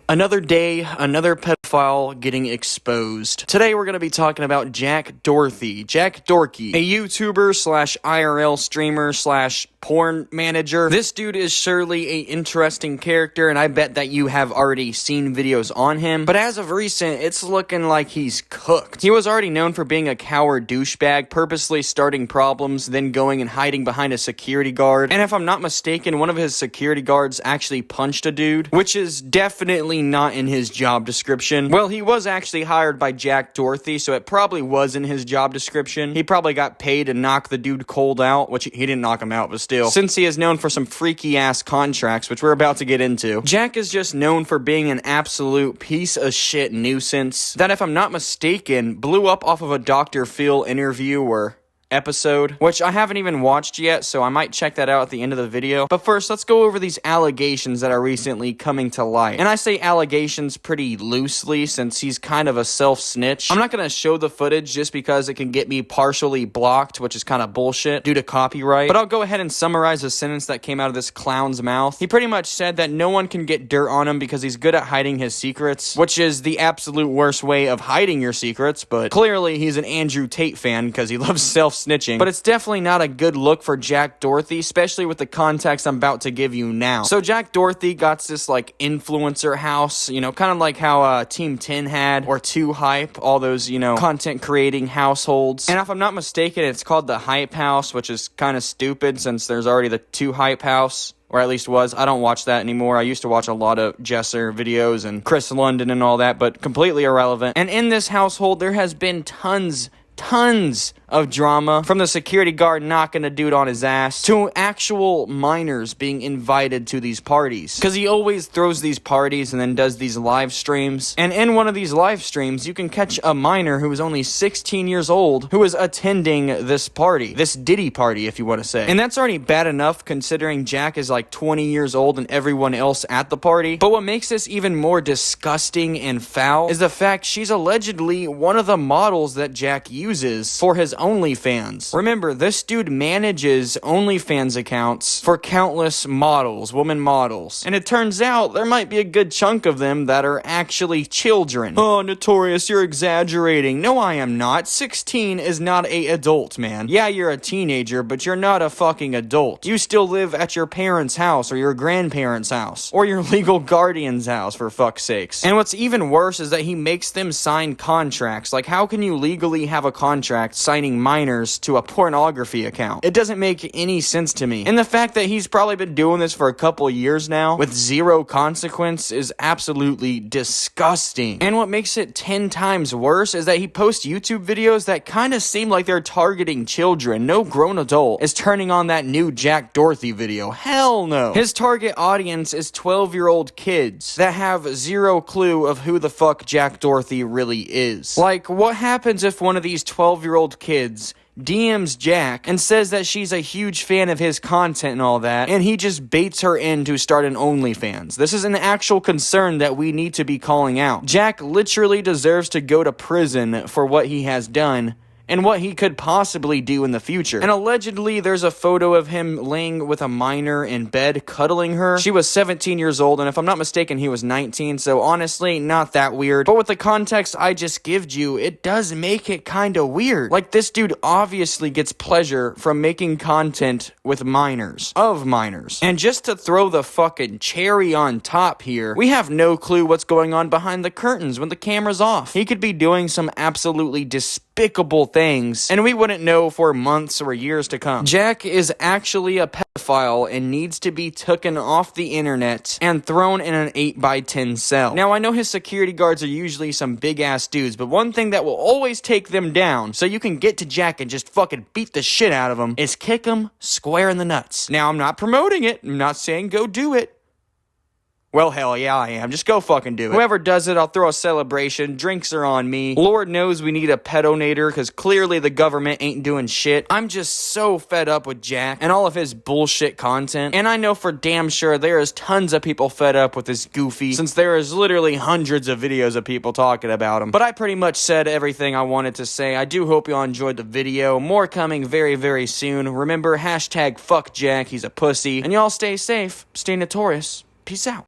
Another day, another pedophile getting exposed. Today we're going to be talking about Jack Doherty. Jack Doherty, a YouTuber slash IRL streamer slash porn manager. This dude is surely a interesting character, and I bet that you have already seen videos on him. But as of recent, it's looking like he's cooked. He was already known for being a coward douchebag, purposely starting problems, then going and hiding behind a security guard. And if I'm not mistaken, one of his security guards actually punched a dude, which is definitely not in his job description. Well, he was actually hired by Jack Doherty, so it probably was in his job description. He probably got paid to knock the dude cold out, which he didn't knock him out, but still. Since he is known for some freaky ass contracts, which we're about to get into, Jack is just known for being an absolute piece of shit nuisance that, if I'm not mistaken, blew up off of a Dr. Phil interview or episode, which I haven't even watched yet, so I might check that out at the end of the video. But first, let's go over these allegations that are recently coming to light. And I say allegations pretty loosely, since he's kind of a self-snitch. I'm not going to show the footage just because it can get me partially blocked, which is kind of bullshit due to copyright. But I'll go ahead and summarize a sentence that came out of this clown's mouth. He pretty much said that no one can get dirt on him because he's good at hiding his secrets, which is the absolute worst way of hiding your secrets. But clearly he's an Andrew Tate fan because he loves snitching. But it's definitely not a good look for Jack Doherty, especially with the context I'm about to give you now. So Jack Doherty got this like influencer house, you know, kind of like how Team 10 had, or 2 Hype, all those, you know, content creating households. And if I'm not mistaken, it's called the Hype House, which is kind of stupid since there's already the 2 Hype House. Or at least was. I don't watch that anymore. I used to watch a lot of Jesser videos and Chris London and all that, but completely irrelevant. And in this household, there has been tons of drama, from the security guard knocking a dude on his ass to actual minors being invited to these parties, because he always throws these parties and then does these live streams. And in one of these live streams, you can catch a minor who is only 16 years old who is attending this party, this Diddy party, if you want to say. And that's already bad enough considering Jack is like 20 years old and everyone else at the party. But what makes this even more disgusting and foul is the fact she's allegedly one of the models that Jack uses for his OnlyFans. Remember, this dude manages OnlyFans accounts for countless models, women models. And it turns out there might be a good chunk of them that are actually children. Oh, Notorious, you're exaggerating. No, I am not. 16 is not a adult, man. Yeah, you're a teenager, but you're not a fucking adult. You still live at your parents' house or your grandparents' house or your legal guardian's house, for fuck's sakes. And what's even worse is that he makes them sign contracts. Like, how can you legally have a contract signing minors to a pornography account? It doesn't make any sense to me. And the fact that he's probably been doing this for a couple years now with zero consequence is absolutely disgusting. And what makes it 10 times worse is that he posts YouTube videos that kind of seem like they're targeting children. No grown adult is turning on that new Jack Doherty video. Hell no. His target audience is 12-year-old kids that have zero clue of who the fuck Jack Doherty really is. Like, what happens if one of these 12-year-old kids DMs Jack and says that she's a huge fan of his content and all that, and he just baits her in to start an OnlyFans? This is an actual concern that we need to be calling out. Jack literally deserves to go to prison for what he has done and what he could possibly do in the future. And allegedly, there's a photo of him laying with a minor in bed, cuddling her. She was 17 years old, and if I'm not mistaken, he was 19, so honestly, not that weird. But with the context I just gave you, it does make it kinda weird. Like, this dude obviously gets pleasure from making content with minors. And just to throw the fucking cherry on top here, we have no clue what's going on behind the curtains when the camera's off. He could be doing some absolutely despicable things, and we wouldn't know for months or years to come. Jack is actually a pedophile and needs to be taken off the internet and thrown in an 8x10 cell. Now, I know his security guards are usually some big-ass dudes, but one thing that will always take them down so you can get to Jack and just fucking beat the shit out of him is kick him square in the nuts. Now, I'm not promoting it. I'm not saying go do it. Well, hell yeah, I am. Just go fucking do it. Whoever does it, I'll throw a celebration. Drinks are on me. Lord knows we need a pedonator, because clearly the government ain't doing shit. I'm just so fed up with Jack and all of his bullshit content. And I know for damn sure there is tons of people fed up with this goofy, since there is literally hundreds of videos of people talking about him. But I pretty much said everything I wanted to say. I do hope y'all enjoyed the video. More coming very, very soon. Remember, hashtag fuck Jack. He's a pussy. And y'all stay safe. Stay notorious. Peace out.